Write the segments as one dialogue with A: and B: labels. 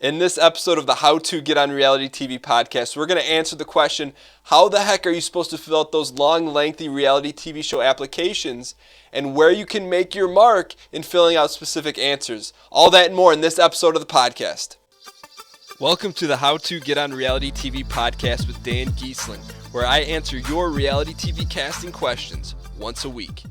A: In this episode of the How to Get on Reality TV podcast, we're going to answer the question, how the heck are you supposed to fill out those long, lengthy reality TV show applications, and where you can make your mark in filling out specific answers. All that and more in this episode of the podcast. Welcome to the How to Get on Reality TV podcast with Dan Giesling, where I answer your reality TV casting questions once a week.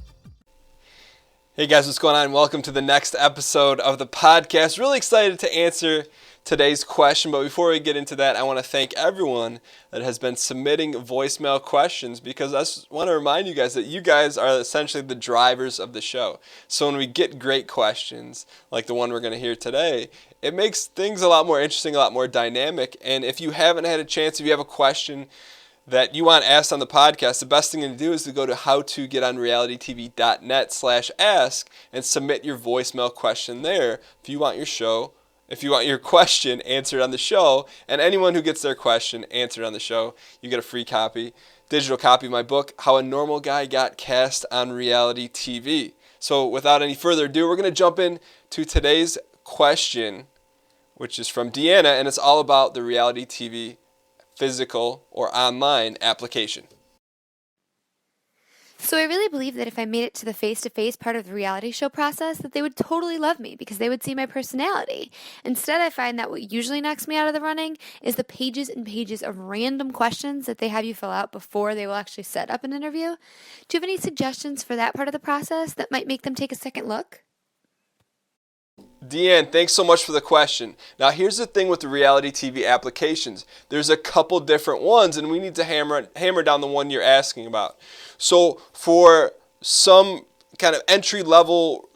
A: Hey guys, what's going on? Welcome to the next episode of the podcast. Really excited to answer today's question, but before we get into that, I want to thank everyone that has been submitting voicemail questions, because I just want to remind you guys that you guys are essentially the drivers of the show. So when we get great questions like the one we're going to hear today, it makes things a lot more interesting, a lot more dynamic. And if you haven't had a chance, if you have a question that you want asked on the podcast, the best thing to do is to go to howtogetonrealitytv.net/ask and submit your voicemail question there if you want your question answered on the show. And anyone who gets their question answered on the show, you get a free copy, digital copy of my book, How a Normal Guy Got Cast on Reality TV. So without any further ado, we're going to jump into today's question, which is from Deanna, and it's all about the reality TV physical or online application.
B: So I really believe that if I made it to the face-to-face part of the reality show process, that they would totally love me because they would see my personality. Instead, I find that what usually knocks me out of the running is the pages and pages of random questions that they have you fill out before they will actually set up an interview. Do you have any suggestions for that part of the process that might make them take a second look?
A: Deanne, thanks so much for the question. Now, here's the thing with the reality TV applications. There's a couple different ones, and we need to hammer down the one you're asking about. So for some kind of entry-level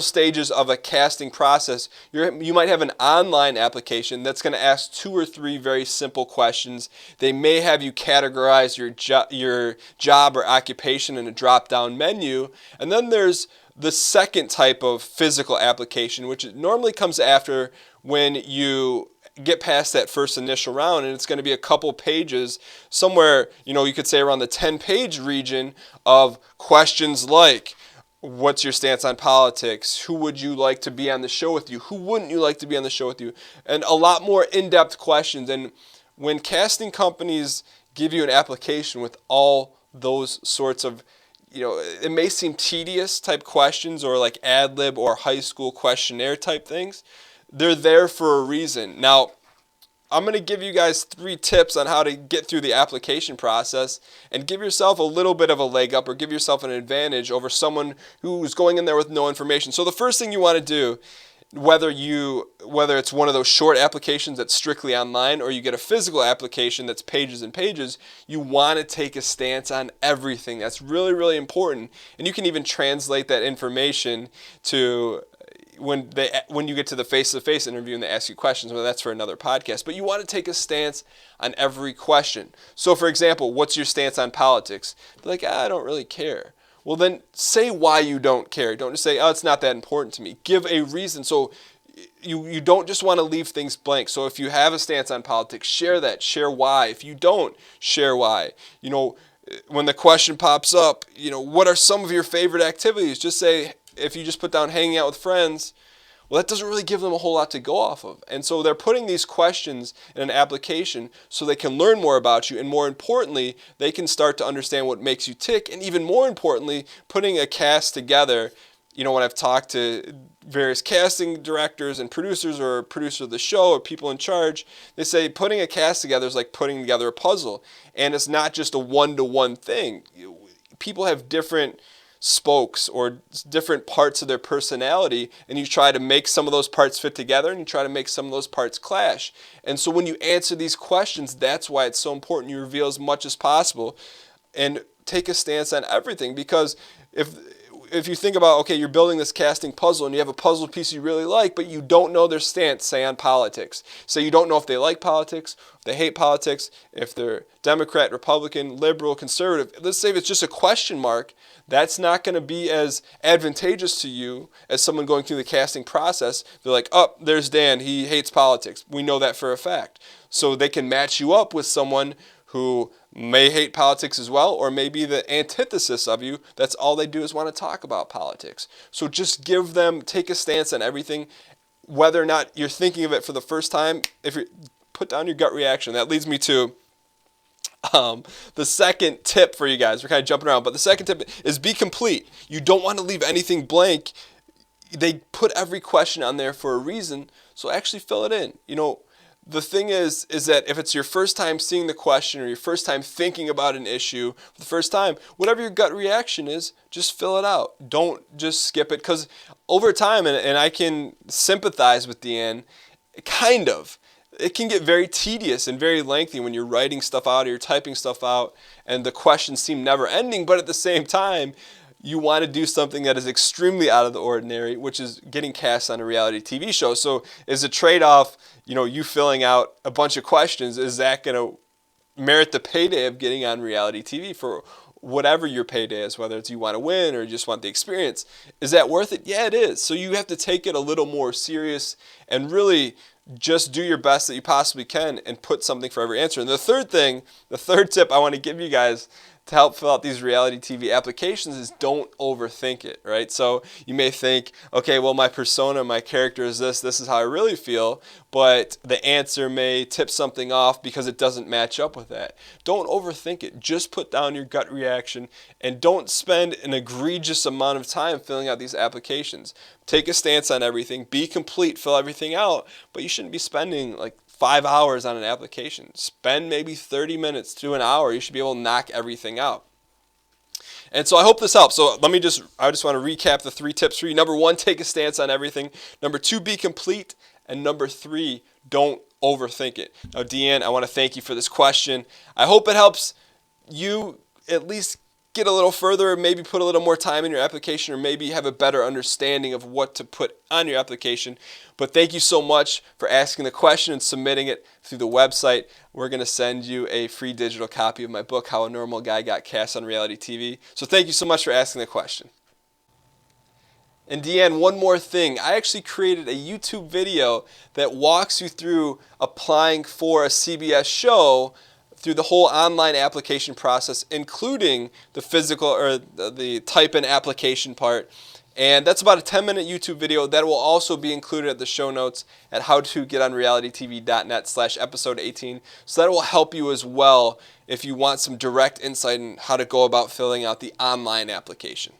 A: stages of a casting process, you might have an online application that's going to ask 2 or 3 very simple questions. They may have you categorize your job or occupation in a drop-down menu. And then there's the second type of physical application, which normally comes after when you get past that first initial round, and it's going to be a couple pages, somewhere, you could say around the 10-page region of questions like, what's your stance on politics? Who would you like to be on the show with you? Who wouldn't you like to be on the show with you? And a lot more in-depth questions. And when casting companies give you an application with all those sorts of, it may seem tedious type questions or like ad lib or high school questionnaire type things, they're there for a reason. Now, I'm going to give you guys 3 tips on how to get through the application process and give yourself a little bit of a leg up or give yourself an advantage over someone who's going in there with no information. So the first thing you want to do, whether it's one of those short applications that's strictly online or you get a physical application that's pages and pages, you want to take a stance on everything. That's really, really important. And you can even translate that information to when you get to the face-to-face interview and they ask you questions. Well, that's for another podcast. But you want to take a stance on every question. So, for example, what's your stance on politics? Be like, I don't really care. Well, then say why you don't care. Don't just say, oh, it's not that important to me. Give a reason. So you don't just want to leave things blank. So if you have a stance on politics, share that. Share why. If you don't, share why. When the question pops up, what are some of your favorite activities? Just say, if you just put down hanging out with friends, well, that doesn't really give them a whole lot to go off of. And so they're putting these questions in an application so they can learn more about you. And more importantly, they can start to understand what makes you tick. And even more importantly, putting a cast together. When I've talked to various casting directors and producers or producer of the show or people in charge, they say putting a cast together is like putting together a puzzle. And it's not just a one-to-one thing. People have different spokes or different parts of their personality, and you try to make some of those parts fit together and you try to make some of those parts clash. And so when you answer these questions, that's why it's so important you reveal as much as possible and take a stance on everything. Because if you think about, okay, you're building this casting puzzle and you have a puzzle piece you really like, but you don't know their stance, say, on politics. So you don't know if they like politics, if they hate politics, if they're Democrat, Republican, liberal, conservative. Let's say if it's just a question mark, that's not going to be as advantageous to you as someone going through the casting process. They're like, oh, there's Dan, he hates politics. We know that for a fact. So they can match you up with someone who may hate politics as well, or may be the antithesis of you. That's all they do is want to talk about politics. So just take a stance on everything whether or not you're thinking of it for the first time, if you put down your gut reaction. That leads me to the second tip for you guys. We're kind of jumping around, but the second tip is be complete. You don't want to leave anything blank. They put every question on there for a reason, so actually fill it in. The thing is that if it's your first time seeing the question or your first time thinking about an issue for the first time, whatever your gut reaction is, just fill it out. Don't just skip it, because over time, and I can sympathize with Deanne, kind of, it can get very tedious and very lengthy when you're writing stuff out or you're typing stuff out and the questions seem never ending, but at the same time, you want to do something that is extremely out of the ordinary, which is getting cast on a reality TV show. So is a trade-off, you filling out a bunch of questions, is that going to merit the payday of getting on reality TV for whatever your payday is, whether it's you want to win or you just want the experience? Is that worth it? Yeah, it is. So you have to take it a little more serious and really just do your best that you possibly can and put something for every answer. And the third tip I want to give you guys to help fill out these reality TV applications is don't overthink it, right? So you may think, okay, well, my persona, my character is this is how I really feel, but the answer may tip something off because it doesn't match up with that. Don't overthink it. Just put down your gut reaction and don't spend an egregious amount of time filling out these applications. Take a stance on everything, be complete, fill everything out, but you shouldn't be spending like 5 hours on an application. Spend maybe 30 minutes to an hour. You should be able to knock everything out. And so I hope this helps. So I just want to recap the 3 tips for you. Number 1, take a stance on everything. Number 2, be complete. And number 3, don't overthink it. Now, Deanne, I want to thank you for this question. I hope it helps you at least get a little further, maybe put a little more time in your application, or maybe have a better understanding of what to put on your application. But thank you so much for asking the question and submitting it through the website. We're going to send you a free digital copy of my book, How a Normal Guy Got Cast on Reality TV. So thank you so much for asking the question. And Deanne, one more thing. I actually created a YouTube video that walks you through applying for a CBS show through the whole online application process, including the physical or the type-in application part. And that's about a 10-minute YouTube video that will also be included at the show notes at howtogetonrealitytv.net/episode 18. So that will help you as well if you want some direct insight on how to go about filling out the online application.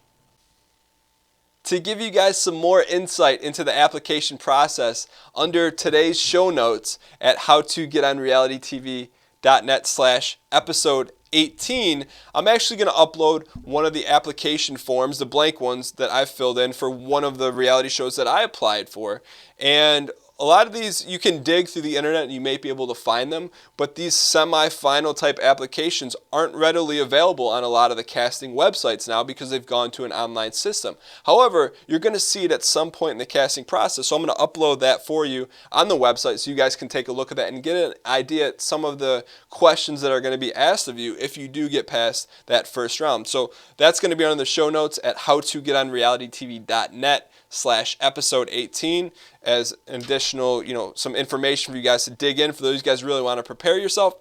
A: To give you guys some more insight into the application process, under today's show notes at howtogetonrealitytv.net/episode 18, I'm actually going to upload one of the application forms, the blank ones that I've filled in for one of the reality shows that I applied for. And a lot of these you can dig through the internet and you may be able to find them, but these semi-final type applications aren't readily available on a lot of the casting websites now because they've gone to an online system. However, you're going to see it at some point in the casting process, so I'm going to upload that for you on the website so you guys can take a look at that and get an idea at some of the questions that are going to be asked of you if you do get past that first round. So that's going to be on the show notes at howtogetonrealitytv.net/episode 18 as an additional, some information for you guys to dig in for those you guys really want to prepare yourself.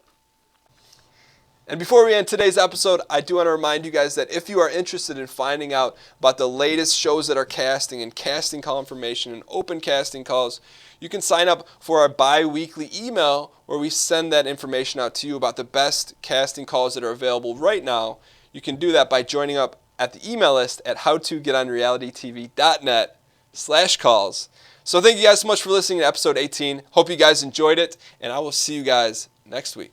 A: And before we end today's episode, I do want to remind you guys that if you are interested in finding out about the latest shows that are casting and casting call information and open casting calls, you can sign up for our bi-weekly email where we send that information out to you about the best casting calls that are available right now. You can do that by joining up at the email list at howtogetonrealitytv.net/calls. So thank you guys so much for listening to episode 18. Hope you guys enjoyed it, and I will see you guys next week.